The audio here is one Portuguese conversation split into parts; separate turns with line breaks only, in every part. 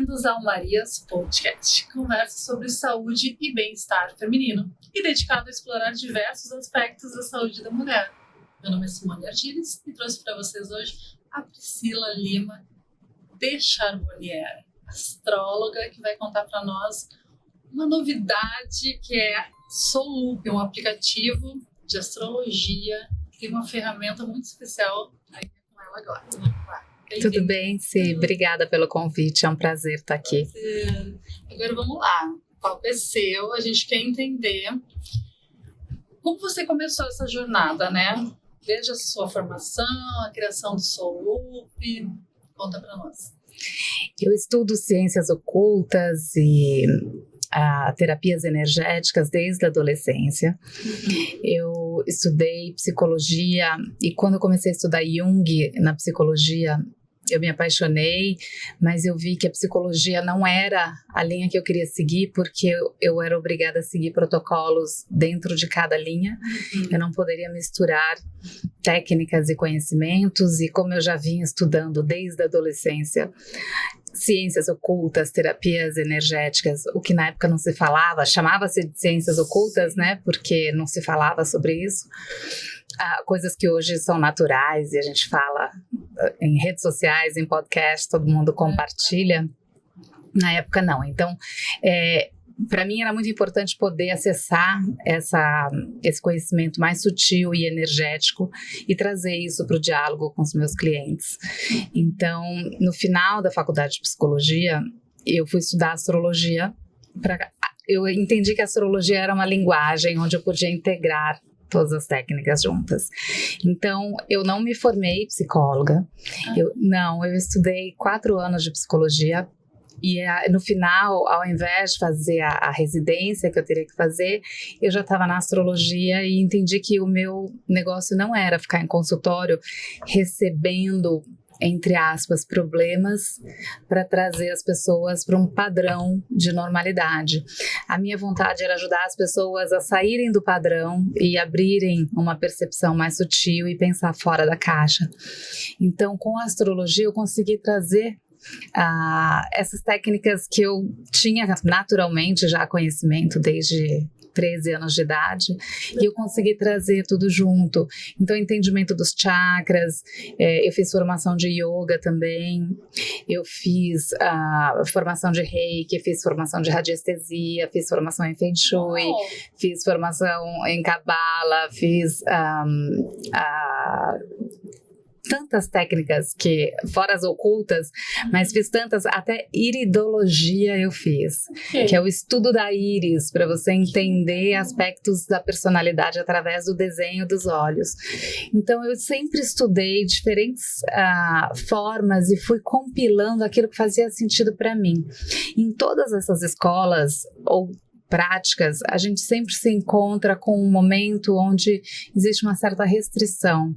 bem-vindos ao Marias Podcast, conversa sobre saúde e bem-estar feminino e dedicado a explorar diversos aspectos da saúde da mulher. Meu nome é Simone Argires e trouxe para vocês hoje a Priscila Lima de Charbonnier, astróloga, que vai contar para nós uma novidade que é Solup, um aplicativo de astrologia que tem uma ferramenta muito especial aí com ela agora.
Tudo bem, Sim. Obrigada pelo convite, é um prazer estar aqui.
Agora vamos lá, o palco é seu, a gente quer entender como você começou essa jornada, né? Desde a sua formação, a criação do Solup, conta para nós.
Eu estudo ciências ocultas e terapias energéticas desde a adolescência. Eu estudei psicologia e quando eu comecei a estudar Jung na psicologia, eu me apaixonei, mas eu vi que a psicologia não era a linha que eu queria seguir, porque eu era obrigada a seguir protocolos dentro de cada linha. Eu não poderia misturar técnicas e conhecimentos, e como eu já vinha estudando desde a adolescência, ciências ocultas, terapias energéticas, o que na época não se falava, chamava-se de ciências ocultas, né, porque não se falava sobre isso. Coisas que hoje são naturais e a gente fala em redes sociais, em podcast, todo mundo compartilha. Na época não. Então, para mim era muito importante poder acessar esse conhecimento mais sutil e energético e trazer isso para o diálogo com os meus clientes. Então, no final da faculdade de psicologia, eu fui estudar astrologia. Eu entendi que a astrologia era uma linguagem onde eu podia integrar todas as técnicas juntas. Então, eu não me formei psicóloga. Eu estudei 4 anos de psicologia. E no final, ao invés de fazer a residência que eu teria que fazer, eu já estava na astrologia e entendi que o meu negócio não era ficar em consultório recebendo, entre aspas, problemas para trazer as pessoas para um padrão de normalidade. A minha vontade era ajudar as pessoas a saírem do padrão e abrirem uma percepção mais sutil e pensar fora da caixa. Então, com a astrologia, eu consegui trazer essas técnicas que eu tinha naturalmente já conhecimento desde 13 anos de idade, e eu consegui trazer tudo junto. Então, entendimento dos chakras, eu fiz formação de yoga também, eu fiz formação de reiki, fiz formação de radiestesia, fiz formação em feng shui, fiz formação em cabala, fiz tantas técnicas fora as ocultas, mas fiz tantas, até iridologia eu fiz, que é o estudo da íris, para você entender aspectos da personalidade através do desenho dos olhos. Então eu sempre estudei diferentes formas e fui compilando aquilo que fazia sentido para mim. Em todas essas escolas ou práticas, a gente sempre se encontra com um momento onde existe uma certa restrição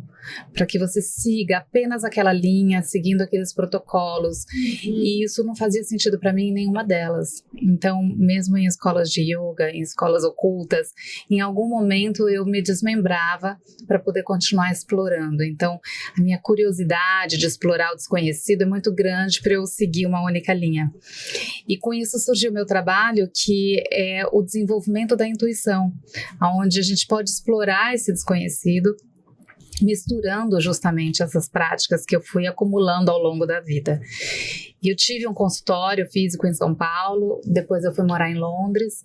para que você siga apenas aquela linha, seguindo aqueles protocolos, e isso não fazia sentido para mim em nenhuma delas. Então, mesmo em escolas de yoga, em escolas ocultas, em algum momento eu me desmembrava para poder continuar explorando. Então, a minha curiosidade de explorar o desconhecido é muito grande para eu seguir uma única linha. E com isso surgiu o meu trabalho, que é o desenvolvimento da intuição, onde a gente pode explorar esse desconhecido, misturando justamente essas práticas que eu fui acumulando ao longo da vida. E eu tive um consultório físico em São Paulo, depois eu fui morar em Londres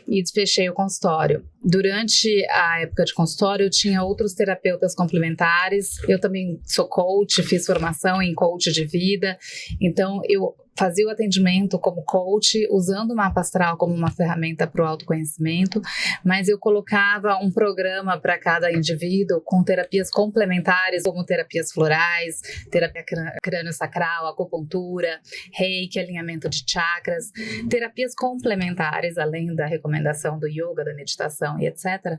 e fechei o consultório. Durante a época de consultório, eu tinha outros terapeutas complementares, eu também sou coach, fiz formação em coach de vida, então eu fazia o atendimento como coach, usando o mapa astral como uma ferramenta para o autoconhecimento, mas eu colocava um programa para cada indivíduo com terapias complementares, como terapias florais, terapia crânio-sacral, acupuntura, reiki, alinhamento de chakras, terapias complementares, além da recomendação do yoga, da meditação e etc.,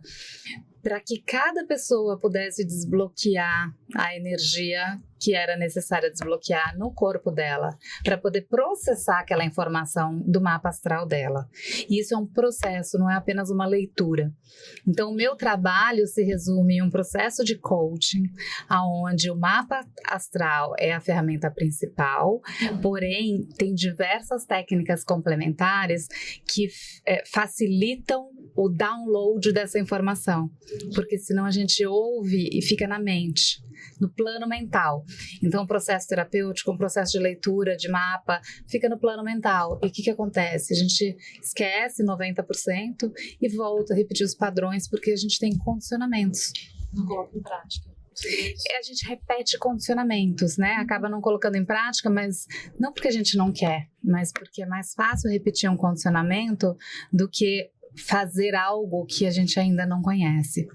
para que cada pessoa pudesse desbloquear a energia que era necessária desbloquear no corpo dela, para poder processar aquela informação do mapa astral dela. E isso é um processo, não é apenas uma leitura. Então, o meu trabalho se resume em um processo de coaching, onde o mapa astral é a ferramenta principal, porém, tem diversas técnicas complementares que facilitam o download dessa informação, porque senão a gente ouve e fica na mente, no plano mental. Então, o processo terapêutico, um processo de leitura de mapa, fica no plano mental. E o que acontece? A gente esquece 90% e volta a repetir os padrões, porque a gente tem condicionamentos.
Não coloca em prática.
A gente repete condicionamentos, né? Acaba não colocando em prática, mas não porque a gente não quer, mas porque é mais fácil repetir um condicionamento do que fazer algo que a gente ainda não conhece.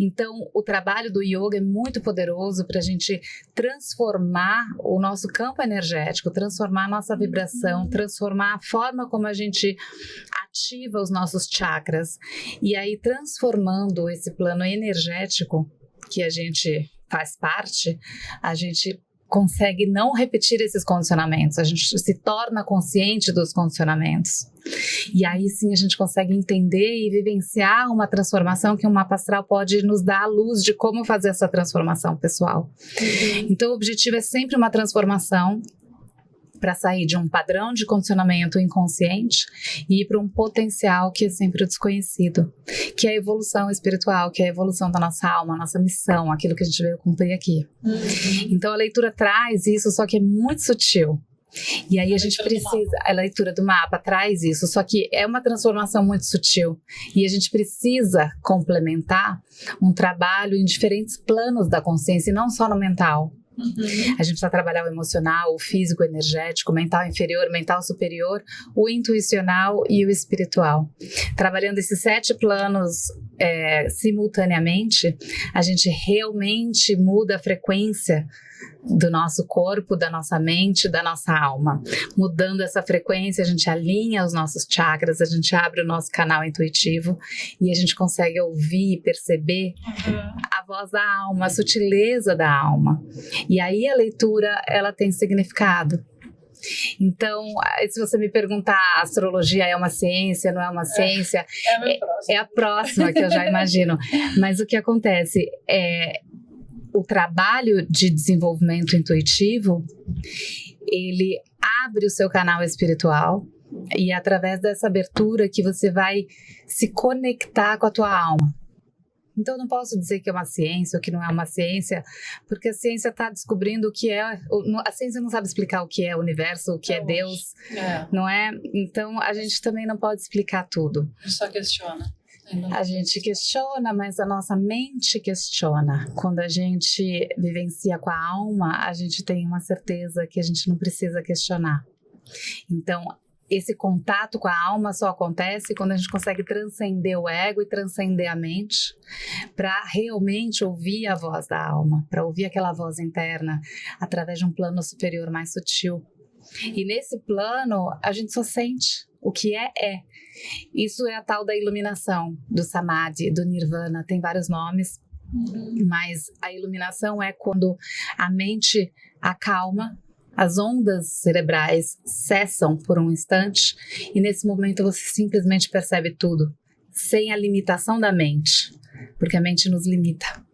Então, o trabalho do yoga é muito poderoso para a gente transformar o nosso campo energético, transformar a nossa vibração, transformar a forma como a gente ativa os nossos chakras. E aí, transformando esse plano energético que a gente faz parte, a gente consegue não repetir esses condicionamentos, a gente se torna consciente dos condicionamentos. E aí sim a gente consegue entender e vivenciar uma transformação que um mapa astral pode nos dar a luz de como fazer essa transformação pessoal. Então o objetivo é sempre uma transformação para sair de um padrão de condicionamento inconsciente e ir para um potencial que é sempre o desconhecido, que é a evolução espiritual, que é a evolução da nossa alma, a nossa missão, aquilo que a gente veio cumprir aqui. Então a leitura traz isso, só que é muito sutil. E aí a gente precisa, a leitura do mapa traz isso, só que é uma transformação muito sutil. E a gente precisa complementar um trabalho em diferentes planos da consciência, e não só no mental. A gente precisa trabalhar o emocional, o físico, o energético, o mental inferior, o mental superior, o intuicional e o espiritual. Trabalhando esses 7 planos simultaneamente, a gente realmente muda a frequência do nosso corpo, da nossa mente, da nossa alma. Mudando essa frequência, a gente alinha os nossos chakras, a gente abre o nosso canal intuitivo e a gente consegue ouvir e perceber a voz da alma, a sutileza da alma. E aí a leitura, ela tem significado. Então, se você me perguntar, a astrologia é uma ciência, não é uma ciência? É a próxima que eu já imagino. Mas o que acontece é o trabalho de desenvolvimento intuitivo, ele abre o seu canal espiritual e é através dessa abertura que você vai se conectar com a tua alma. Então, eu não posso dizer que é uma ciência ou que não é uma ciência, porque a ciência está descobrindo o que é. A ciência não sabe explicar o que é o universo, o que é Deus, não é? Então, a gente também não pode explicar tudo.
Só questiona.
A gente questiona, mas a nossa mente questiona. Quando a gente vivencia com a alma, a gente tem uma certeza que a gente não precisa questionar. Então, esse contato com a alma só acontece quando a gente consegue transcender o ego e transcender a mente para realmente ouvir a voz da alma, para ouvir aquela voz interna através de um plano superior mais sutil. E nesse plano, a gente só sente. O que é. Isso é a tal da iluminação, do samadhi, do nirvana, tem vários nomes, mas a iluminação é quando a mente acalma, as ondas cerebrais cessam por um instante e nesse momento você simplesmente percebe tudo, sem a limitação da mente, porque a mente nos limita.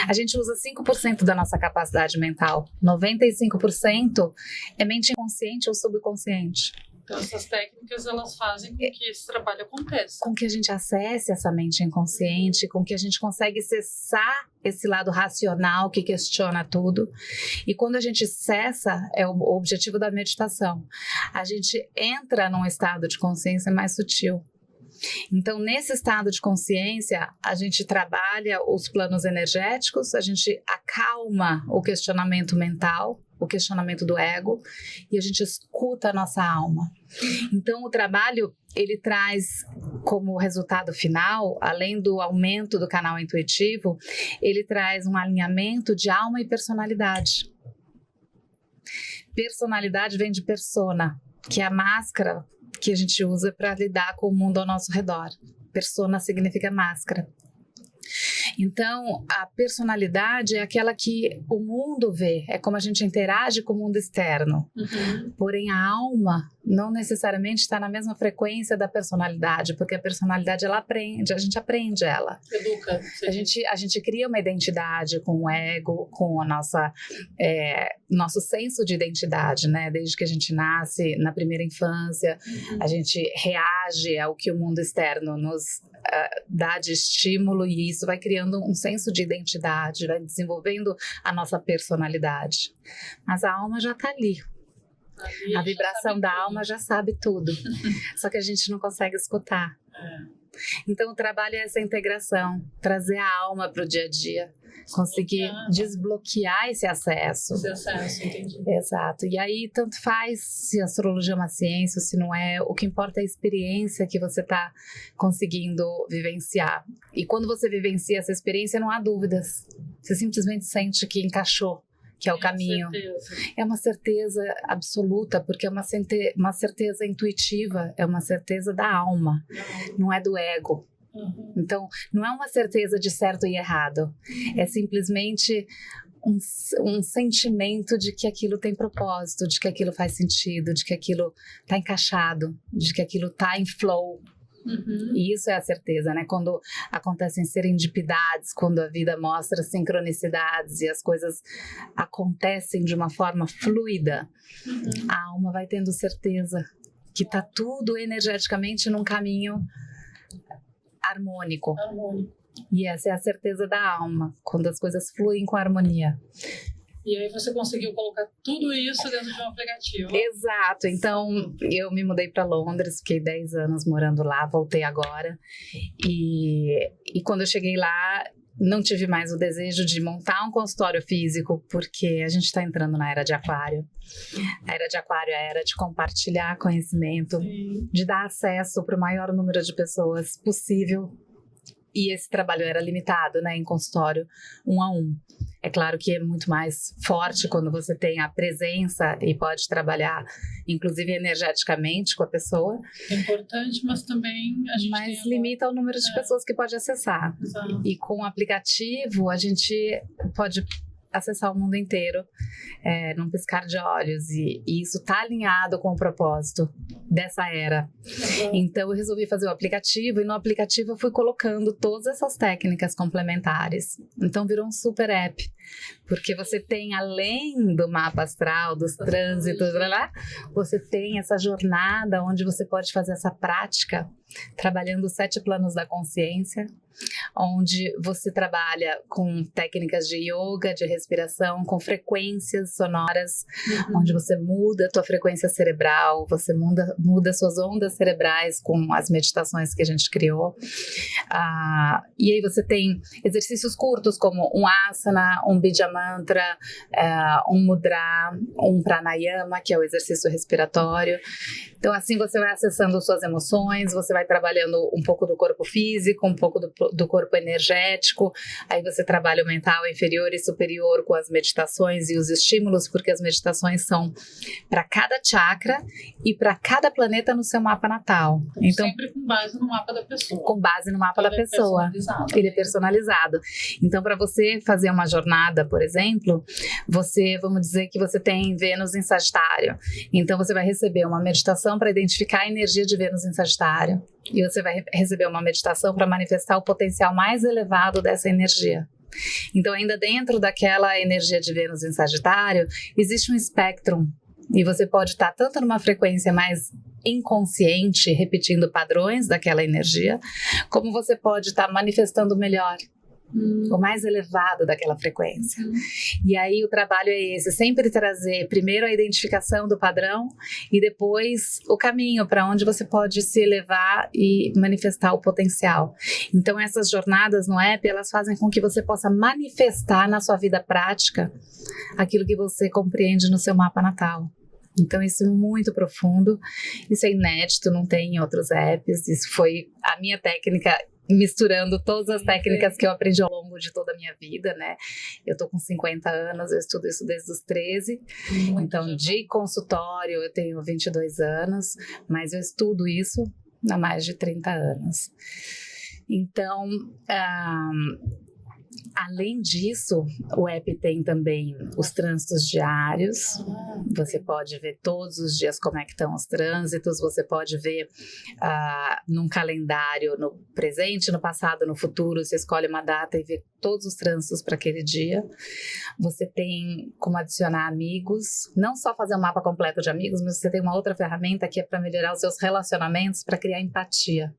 A gente usa 5% da nossa capacidade mental, 95% é mente inconsciente ou subconsciente.
Então essas técnicas, elas fazem com que esse trabalho aconteça.
Com que a gente acesse essa mente inconsciente, com que a gente consegue cessar esse lado racional que questiona tudo. E quando a gente cessa, é o objetivo da meditação, a gente entra num estado de consciência mais sutil. Então, nesse estado de consciência, a gente trabalha os planos energéticos, a gente acalma o questionamento mental, o questionamento do ego, e a gente escuta a nossa alma. Então, o trabalho, ele traz como resultado final, além do aumento do canal intuitivo, ele traz um alinhamento de alma e personalidade. Personalidade vem de persona, que é a máscara que a gente usa para lidar com o mundo ao nosso redor. Persona significa máscara. Então, a personalidade é aquela que o mundo vê, é como a gente interage com o mundo externo. Porém, a alma não necessariamente está na mesma frequência da personalidade, porque a personalidade, ela aprende, a gente aprende ela.
Educa.
A gente cria uma identidade com o ego, com a nosso senso de identidade, né? Desde que a gente nasce, na primeira infância, a gente reage ao que o mundo externo nos dá de estímulo, e isso vai criando um senso de identidade, vai desenvolvendo a nossa personalidade. Mas a alma já está ali. A vibração da alma já sabe tudo, só que a gente não consegue escutar. Então o trabalho é essa integração, trazer a alma para o dia a dia, conseguir desbloquear esse acesso.
Entendi.
Exato. E aí tanto faz se a astrologia é uma ciência ou se não é, o que importa é a experiência que você está conseguindo vivenciar. E quando você vivencia essa experiência, não há dúvidas. Você simplesmente sente que encaixou, que é o caminho. É uma certeza absoluta, porque é uma certeza intuitiva, é uma certeza da alma, não é do ego. Então, não é uma certeza de certo e errado, é simplesmente um sentimento de que aquilo tem propósito, de que aquilo faz sentido, de que aquilo está encaixado, de que aquilo está em flow. E isso é a certeza, né? Quando acontecem serendipidades, quando a vida mostra sincronicidades e as coisas acontecem de uma forma fluida, a alma vai tendo certeza que tá tudo energeticamente num caminho harmônico. E essa é a certeza da alma, quando as coisas fluem com harmonia.
E aí você conseguiu colocar tudo isso dentro de um aplicativo.
Exato. Então, eu me mudei para Londres, fiquei 10 anos morando lá, voltei agora. E quando eu cheguei lá, não tive mais o desejo de montar um consultório físico, porque a gente está entrando na era de aquário. A era de aquário é a era de compartilhar conhecimento, de dar acesso para o maior número de pessoas possível. E esse trabalho era limitado, né, em consultório, 1 a 1. É claro que é muito mais forte quando você tem a presença e pode trabalhar, inclusive energeticamente, com a pessoa.
É importante, mas também a gente
limita o número de pessoas que pode acessar.
Exato.
E com o aplicativo, a gente pode acessar o mundo inteiro num piscar de olhos, e isso está alinhado com o propósito dessa era. Então eu resolvi fazer o aplicativo, e no aplicativo eu fui colocando todas essas técnicas complementares. Então virou um super app, porque você tem, além do mapa astral, dos trânsitos, você tem essa jornada onde você pode fazer essa prática trabalhando os 7 planos da consciência, onde você trabalha com técnicas de yoga, de respiração, com frequências sonoras, onde você muda a tua frequência cerebral, você muda suas ondas cerebrais com as meditações que a gente criou. E aí você tem exercícios curtos como um asana, um bija mantra, um mudra, um pranayama, que é o exercício respiratório. Então assim você vai acessando suas emoções, você vai trabalhando um pouco do corpo físico, um pouco do corpo energético, aí você trabalha o mental inferior e superior com as meditações e os estímulos, porque as meditações são para cada chakra e para cada planeta no seu mapa natal.
Então sempre com base no mapa da pessoa.
Com base no mapa da pessoa. Ele é personalizado. Então, para você fazer uma jornada, por exemplo, vamos dizer que você tem Vênus em Sagitário. Então, você vai receber uma meditação para identificar a energia de Vênus em Sagitário. E você vai receber uma meditação para manifestar o potencial mais elevado dessa energia. Então, ainda dentro daquela energia de Vênus em Sagitário, existe um espectro. E você pode estar tanto numa frequência mais inconsciente, repetindo padrões daquela energia, como você pode estar manifestando melhor, o mais elevado daquela frequência. E aí o trabalho é esse, sempre trazer primeiro a identificação do padrão e depois o caminho para onde você pode se elevar e manifestar o potencial. Então essas jornadas no app, elas fazem com que você possa manifestar na sua vida prática aquilo que você compreende no seu mapa natal. Então isso é muito profundo, isso é inédito, não tem em outros apps, isso foi a minha técnica, misturando todas as técnicas que eu aprendi ao longo de toda a minha vida, né? Eu tô com 50 anos, eu estudo isso desde os 13, então de consultório eu tenho 22 anos, mas eu estudo isso há mais de 30 anos. Então, Além disso, o app tem também os trânsitos diários. Você pode ver todos os dias como é que estão os trânsitos. Você pode ver num calendário no presente, no passado, no futuro. Você escolhe uma data e vê todos os trânsitos para aquele dia. Você tem como adicionar amigos. Não só fazer um mapa completo de amigos, mas você tem uma outra ferramenta que é para melhorar os seus relacionamentos, para criar empatia.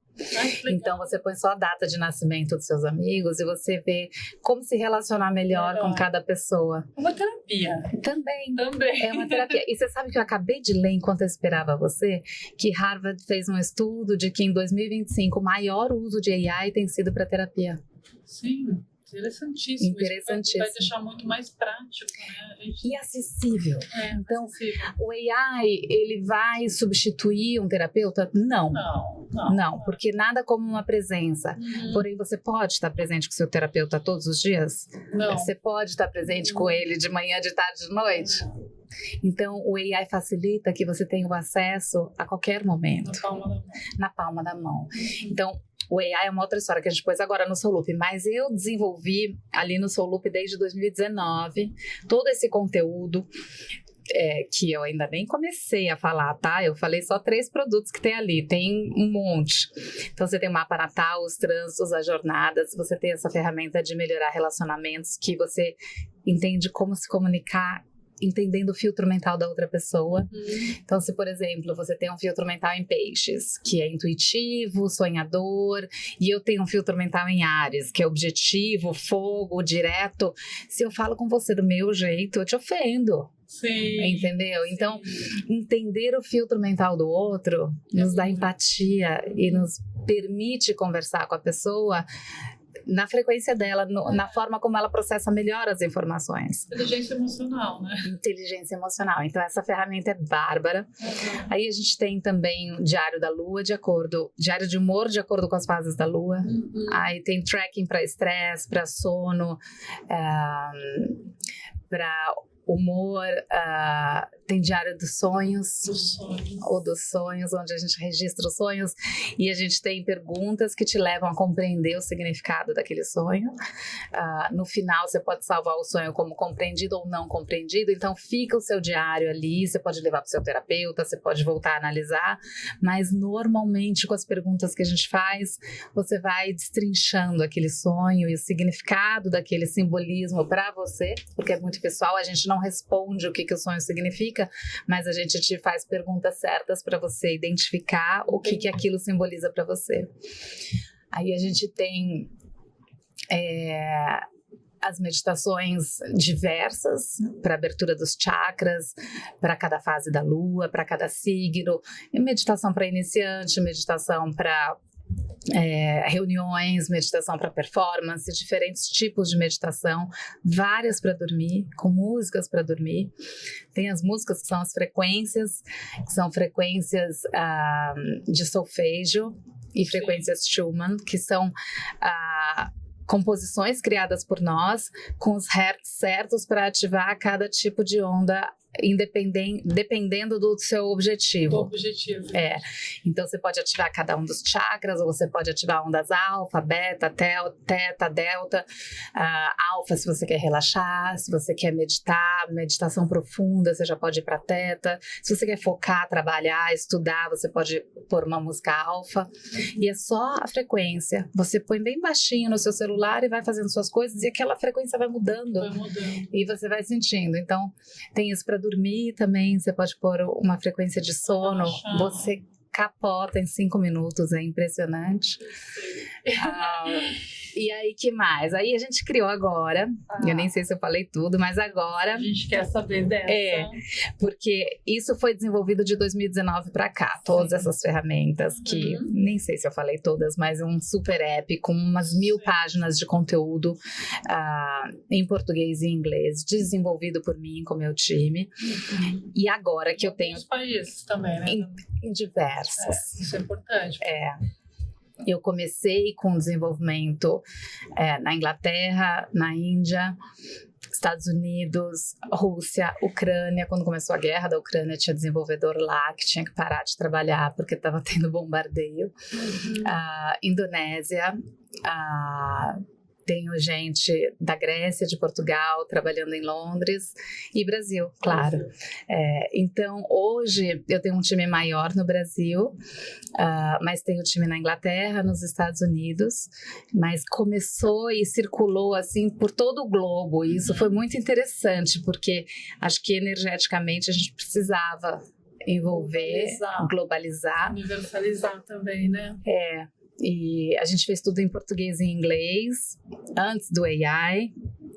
Então você põe só a data de nascimento dos seus amigos e você vê como se relacionar melhor com cada pessoa.
É uma terapia.
Também.
Também.
É uma terapia. E você sabe que eu acabei de ler enquanto eu esperava você, que Harvard fez um estudo de que em 2025 o maior uso de AI tem sido para terapia.
Sim. Interessantíssimo.
Interessantíssimo.
Vai deixar muito mais prático, né?
E acessível. Então,
acessível.
o AI, ele vai substituir um terapeuta? Não. Não, porque nada como uma presença. Porém, você pode estar presente com o seu terapeuta todos os dias?
Não.
Você pode estar presente com ele de manhã, de tarde, de noite? Então, o AI facilita que você tenha o acesso a qualquer momento. Na palma da mão. Então, o AI é uma outra história que a gente pôs agora no Soulup, mas eu desenvolvi ali no Soulup desde 2019 todo esse conteúdo que eu ainda nem comecei a falar, tá? Eu falei só 3 produtos que tem ali, tem um monte. Então você tem o mapa natal, os trânsitos, as jornadas, você tem essa ferramenta de melhorar relacionamentos que você entende como se comunicar entendendo o filtro mental da outra pessoa. Então, se, por exemplo, você tem um filtro mental em peixes, que é intuitivo, sonhador, e eu tenho um filtro mental em Áries, que é objetivo, fogo, direto, se eu falo com você do meu jeito, eu te ofendo.
Sim.
Entendeu? Então, entender o filtro mental do outro nos dá empatia e nos permite conversar com a pessoa na frequência dela, na forma como ela processa melhor as informações.
Inteligência emocional, né?
Inteligência emocional. Então, essa ferramenta é bárbara. Aí a gente tem também o diário da lua, diário de humor de acordo com as fases da lua. Aí tem tracking para estresse, para sono, para humor, tem diário dos sonhos, ou dos sonhos, onde a gente registra os sonhos e a gente tem perguntas que te levam a compreender o significado daquele sonho. No final você pode salvar o sonho como compreendido ou não compreendido, então fica o seu diário ali, você pode levar para o seu terapeuta, você pode voltar a analisar, mas normalmente com as perguntas que a gente faz, você vai destrinchando aquele sonho e o significado daquele simbolismo para você, porque é muito pessoal, a gente não responde o que o sonho significa, mas a gente te faz perguntas certas para você identificar o que aquilo simboliza para você. Aí a gente tem as meditações diversas para abertura dos chakras, para cada fase da lua, para cada signo, meditação para iniciante, meditação para reuniões, meditação para performance, diferentes tipos de meditação, várias para dormir, com músicas para dormir. Tem as músicas que são as frequências, que são frequências de solfejo e frequências Schumann, que são composições criadas por nós com os hertz certos para ativar cada tipo de onda dependendo do seu objetivo. Então você pode ativar cada um dos chakras, ou você pode ativar ondas alfa, beta, teta, delta. Alfa se você quer relaxar, se você quer meditar, meditação profunda, você já pode ir para teta. Se você quer focar, trabalhar, estudar, você pode pôr uma música alfa. E é só a frequência. Você põe bem baixinho no seu celular e vai fazendo suas coisas e aquela frequência vai mudando. E você vai sentindo. Então tem isso para dormir também, você pode pôr uma frequência de sono, você capota em 5 minutos, é impressionante. E aí, que mais? Aí a gente criou agora, eu nem sei se eu falei tudo, mas agora...
A gente quer saber dessa.
Porque isso foi desenvolvido de 2019 para cá, todas essas ferramentas que, nem sei se eu falei todas, mas um super app com umas 1000 páginas de conteúdo em português e inglês, desenvolvido por mim com meu time. E agora que eu tenho...
Em países também, né?
Em diversos.
Isso é importante.
Eu comecei com desenvolvimento na Inglaterra, na Índia, Estados Unidos, Rússia, Ucrânia. Quando começou a guerra da Ucrânia, tinha desenvolvedor lá que tinha que parar de trabalhar porque estava tendo bombardeio. Indonésia, tenho gente da Grécia, de Portugal, trabalhando em Londres e Brasil, claro. Então, hoje eu tenho um time maior no Brasil, mas tenho time na Inglaterra, nos Estados Unidos, mas começou e circulou assim por todo o globo, e isso foi muito interessante, porque acho que energeticamente a gente precisava envolver, globalizar.
Universalizar também, né?
E a gente fez tudo em português e inglês, antes do AI,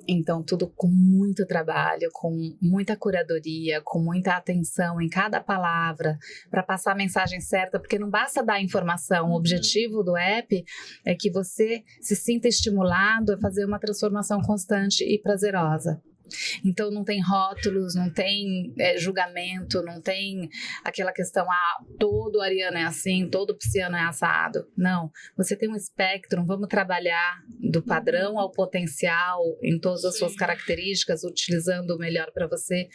então tudo com muito trabalho, com muita curadoria, com muita atenção em cada palavra, para passar a mensagem certa, porque não basta dar informação, o objetivo do app é que você se sinta estimulado a fazer uma transformação constante e prazerosa. Então não tem rótulos, não tem julgamento, não tem aquela questão, todo ariano é assim, todo pisciano é assado. Não, você tem um espectro, vamos trabalhar do padrão ao potencial em todas as suas características, utilizando o melhor para você.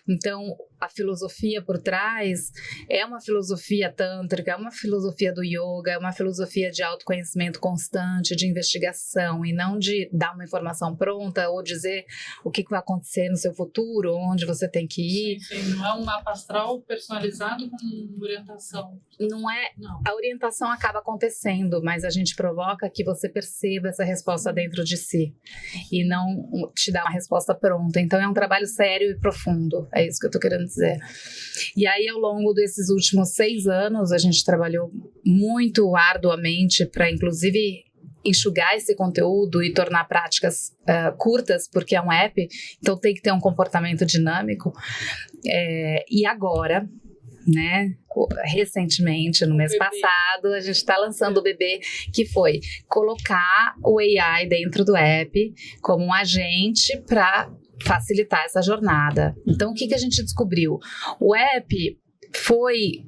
Então a filosofia por trás é uma filosofia tântrica, é uma filosofia do yoga, é uma filosofia de autoconhecimento constante, de investigação, e não de dar uma informação pronta ou dizer o que vai acontecer no seu futuro, onde você tem que ir.
Sim, não é um mapa astral personalizado com orientação.
Não é. Não. A orientação acaba acontecendo, mas a gente provoca que você perceba essa resposta dentro de si e não te dá uma resposta pronta. Então é um trabalho sério e profundo, é isso que eu tô querendo dizer. E aí, ao longo desses últimos 6 anos, a gente trabalhou muito arduamente para, inclusive, enxugar esse conteúdo e tornar práticas curtas, porque é um app, então tem que ter um comportamento dinâmico. E agora, né, recentemente, no mês passado, a gente está lançando o bebê, que foi colocar o AI dentro do app como um agente para facilitar essa jornada. Então, o que a gente descobriu? O app foi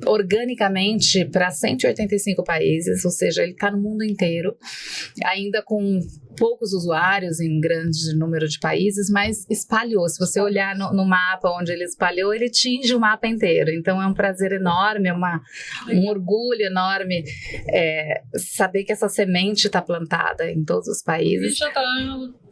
organicamente para 185 países, ou seja, ele está no mundo inteiro, ainda com poucos usuários em grande número de países, mas espalhou. Se você olhar no mapa onde ele espalhou, ele tinge o mapa inteiro. Então é um prazer enorme, um orgulho enorme saber que essa semente está plantada em todos os países.
E já está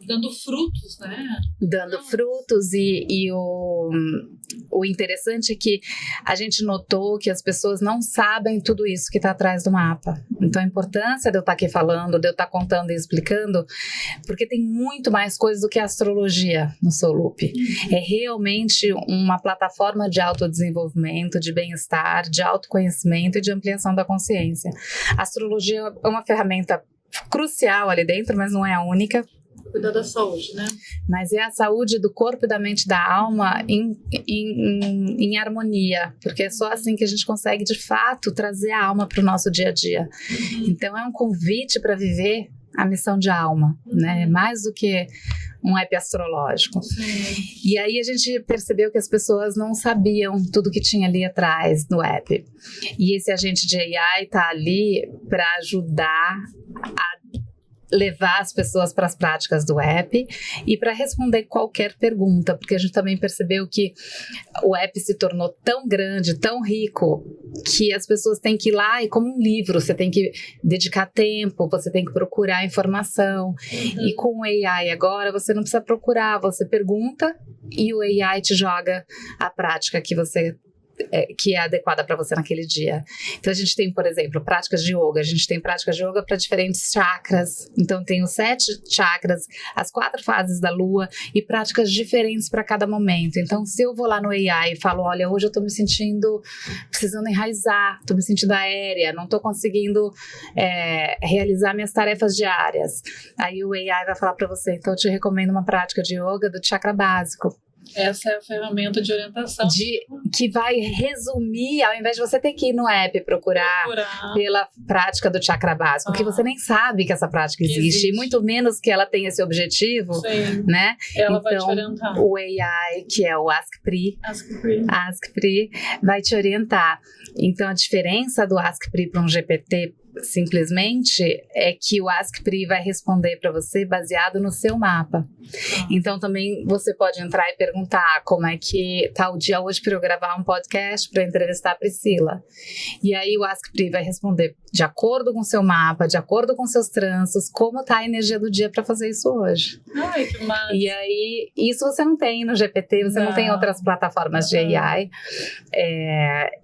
dando frutos, né?
Dando frutos, e o interessante é que a gente notou que as pessoas não sabem tudo isso que está atrás do mapa. Então a importância de eu estar aqui falando, de eu estar contando e explicando, porque tem muito mais coisa do que a astrologia no Solup. É realmente uma plataforma de autodesenvolvimento, de bem-estar, de autoconhecimento e de ampliação da consciência. A astrologia é uma ferramenta crucial ali dentro, mas não é a única.
Cuidar da saúde, né?
Mas é a saúde do corpo e da mente e da alma em harmonia, porque é só assim que a gente consegue, de fato, trazer a alma para o nosso dia a dia. Então é um convite para viver a missão de alma, né? Mais do que um app astrológico. E aí a gente percebeu que as pessoas não sabiam tudo que tinha ali atrás no app. E esse agente de AI está ali para ajudar a levar as pessoas para as práticas do app e para responder qualquer pergunta, porque a gente também percebeu que o app se tornou tão grande, tão rico, que as pessoas têm que ir lá, e como um livro, você tem que dedicar tempo, você tem que procurar informação. E com o AI agora, você não precisa procurar, você pergunta e o AI te joga a prática que é adequada para você naquele dia. Então a gente tem, por exemplo, práticas de yoga. A gente tem práticas de yoga para diferentes chakras. Então tem os 7 chakras, as 4 fases da lua e práticas diferentes para cada momento. Então se eu vou lá no AI e falo, olha, hoje eu estou me sentindo precisando enraizar, estou me sentindo aérea, não estou conseguindo realizar minhas tarefas diárias. Aí o AI vai falar para você, então eu te recomendo uma prática de yoga do chakra básico.
Essa é a ferramenta de orientação.
Que vai resumir, ao invés de você ter que ir no app procurar pela prática do chakra básico, porque você nem sabe que essa prática existe, e muito menos que ela tenha esse objetivo, né?
Ela vai te orientar.
O AI, que é o AskPri, vai te orientar. Então, a diferença do AskPri para um GPT simplesmente é que o AskPri vai responder para você baseado no seu mapa. Então também você pode entrar e perguntar como é que tá o dia hoje para eu gravar um podcast para entrevistar a Priscila. E aí o AskPri vai responder de acordo com o seu mapa, de acordo com seus trânsitos, como tá a energia do dia para fazer isso hoje.
Ai, que massa.
E aí, isso você não tem no GPT, você não tem em outras plataformas de AI.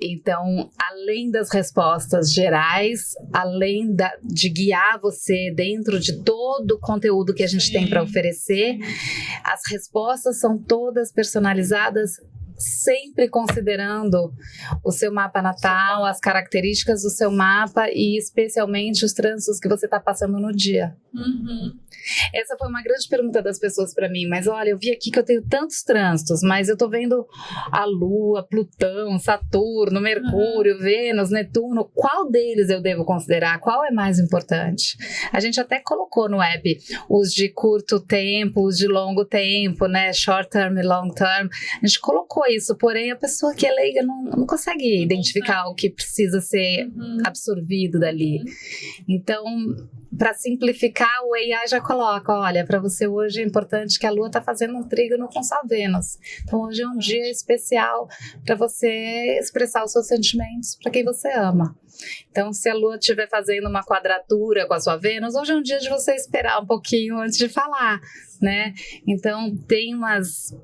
Então, além das respostas gerais, além de guiar você dentro de todo o conteúdo que a gente tem para oferecer, as respostas são todas personalizadas, sempre considerando o seu mapa natal, as características do seu mapa e especialmente os trânsitos que você está passando no dia. Essa foi uma grande pergunta das pessoas para mim, mas olha, eu vi aqui que eu tenho tantos trânsitos, mas eu tô vendo a Lua, Plutão, Saturno, Mercúrio, Vênus, Netuno, qual deles eu devo considerar? Qual é mais importante? A gente até colocou no app os de curto tempo, os de longo tempo, né? Short term e long term. A gente colocou isso, porém a pessoa que é leiga não consegue identificar o que precisa ser absorvido dali. Então, para simplificar, o AI já coloca, olha, para você hoje é importante que a Lua está fazendo um trígono com sua Vênus. Então hoje é um dia especial para você expressar os seus sentimentos para quem você ama. Então se a Lua estiver fazendo uma quadratura com a sua Vênus, hoje é um dia de você esperar um pouquinho antes de falar, né? Então tem umas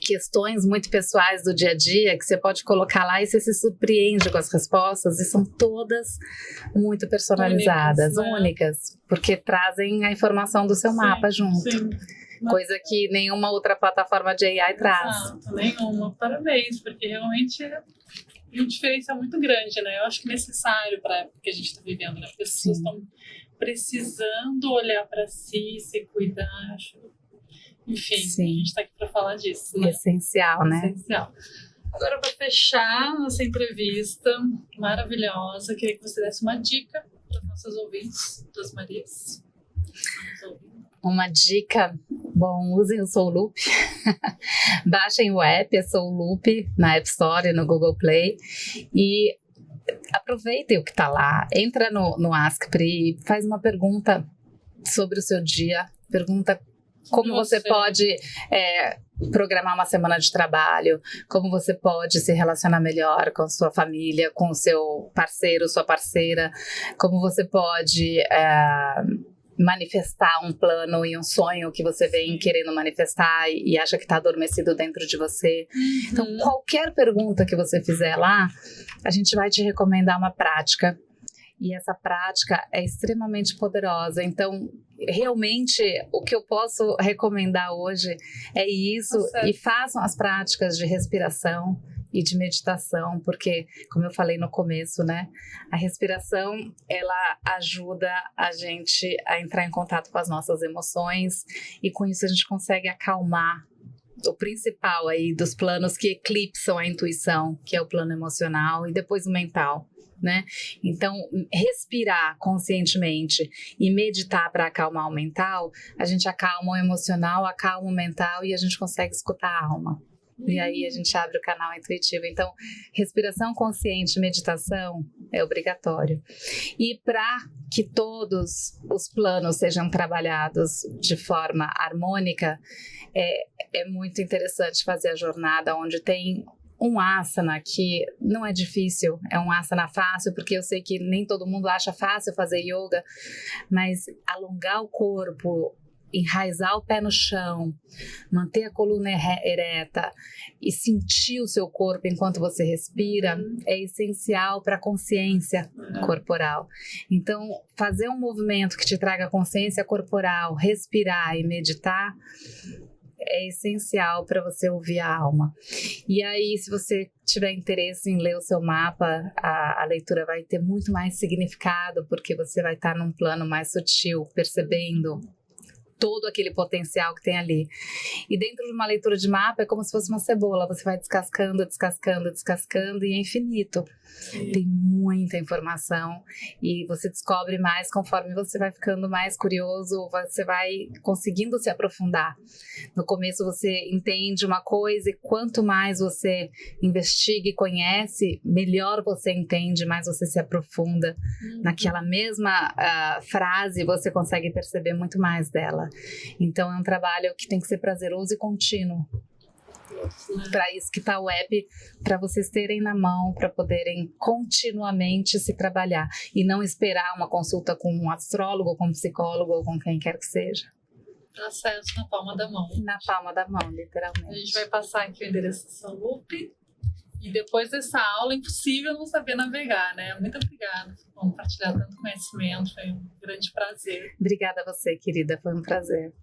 questões muito pessoais do dia a dia que você pode colocar lá e você se surpreende com as respostas e são todas muito personalizadas, únicas, porque trazem a informação do seu mapa junto. Sim. Coisa que nenhuma outra plataforma de AI traz.
Exato, nenhuma. Parabéns, porque realmente é um diferencial muito grande, né? Eu acho que é necessário para a época que a gente está vivendo, né? As pessoas estão precisando olhar para si, se cuidar, acho. Enfim, a gente está aqui para falar disso, né?
Essencial, né?
Essencial. Agora, para fechar nossa entrevista maravilhosa, queria que você desse uma dica para os nossos ouvintes, das Marias.
Uma dica, bom, usem o Soul Loop, baixem o app, é Soul Loop, na App Store e no Google Play, e aproveitem o que está lá, entra no Ask Pri, faz uma pergunta sobre o seu dia, pergunta como você pode programar uma semana de trabalho, como você pode se relacionar melhor com a sua família, com o seu parceiro, sua parceira, como você pode manifestar um plano e um sonho que você vem querendo manifestar e acha que está adormecido dentro de você. Então, qualquer pergunta que você fizer lá, a gente vai te recomendar uma prática. E essa prática é extremamente poderosa. Então, realmente, o que eu posso recomendar hoje é isso. E façam as práticas de respiração e de meditação, porque, como eu falei no começo, né? A respiração, ela ajuda a gente a entrar em contato com as nossas emoções e com isso a gente consegue acalmar o principal aí dos planos que eclipsam a intuição, que é o plano emocional e depois o mental. Né? Então, respirar conscientemente e meditar para acalmar o mental, a gente acalma o emocional, acalma o mental e a gente consegue escutar a alma. E aí a gente abre o canal intuitivo. Então, respiração consciente, meditação é obrigatório. E para que todos os planos sejam trabalhados de forma harmônica, é muito interessante fazer a jornada onde tem um asana que não é difícil, é um asana fácil, porque eu sei que nem todo mundo acha fácil fazer yoga, mas alongar o corpo, enraizar o pé no chão, manter a coluna ereta e sentir o seu corpo enquanto você respira é essencial para a consciência corporal. Então, fazer um movimento que te traga consciência corporal, respirar e meditar é essencial para você ouvir a alma. E aí, se você tiver interesse em ler o seu mapa, a leitura vai ter muito mais significado, porque você vai estar num plano mais sutil, percebendo todo aquele potencial que tem ali. E dentro de uma leitura de mapa é como se fosse uma cebola, você vai descascando, descascando, descascando e é infinito. Tem muita informação e você descobre mais conforme você vai ficando mais curioso, você vai conseguindo se aprofundar. No começo você entende uma coisa e quanto mais você investiga e conhece, melhor você entende, mais você se aprofunda. Naquela mesma frase você consegue perceber muito mais dela. Então é um trabalho que tem que ser prazeroso e contínuo.
todos, né?
Para isso que está o app, para vocês terem na mão, para poderem continuamente se trabalhar e não esperar uma consulta com um astrólogo, com um psicólogo ou com quem quer que seja.
Acesso na palma da mão.
Na palma da mão,
A
literalmente.
gente vai passar aqui o endereço do Salup. E depois dessa aula, é impossível não saber navegar, né? Muito obrigada por compartilhar tanto conhecimento, foi um grande prazer.
Obrigada a você, querida, foi um prazer.